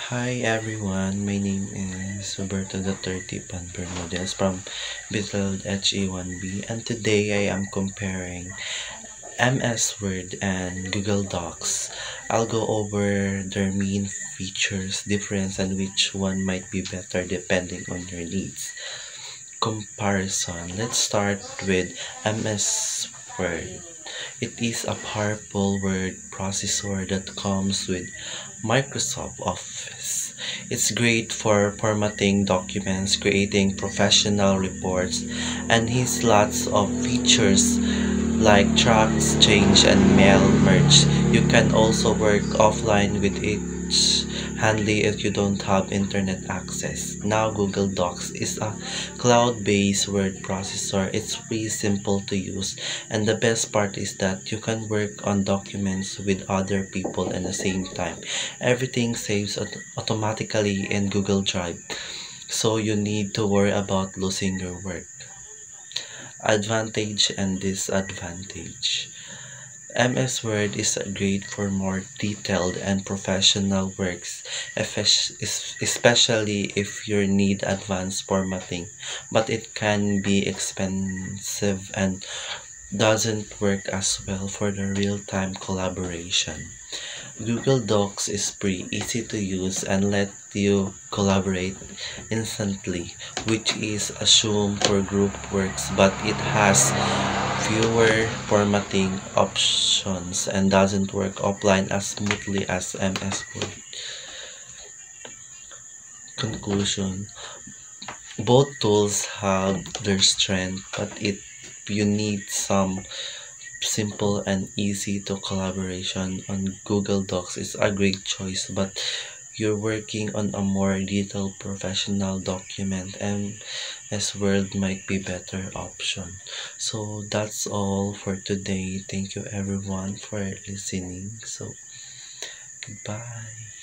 Hi everyone, my name is Roberto Duterte Pan Bermudez from Bitold HE1B, and today I am comparing MS Word and Google Docs. I'll go over their main features, difference, and which one might be better depending on your needs. Comparison. Let's start with MS Word. It is a powerful word processor that comes with Microsoft Office. It's great for formatting documents, creating professional reports, and has lots of features like tracks, change, and mail merge. You can also work offline with it handy if you don't have internet access. Now Google Docs is a cloud-based word processor. It's pretty simple to use, and the best part is that you can work on documents with other people at the same time. Everything saves automatically in Google Drive, so you need to worry about losing your work. Advantage and disadvantage. MS Word is great for more detailed and professional works, especially if you need advanced formatting, but it can be expensive and doesn't work as well for the real-time collaboration. Google Docs is pretty easy to use and let you collaborate instantly, which is assumed for group works, but it has fewer formatting options and doesn't work offline as smoothly as MS Word. Conclusion. Both tools have their strength, but you need some simple and easy to collaboration on Google Docs is a great choice, but you're working on a more detailed professional document, and as Word might be better option. So that's all for today. Thank you everyone for listening. So goodbye.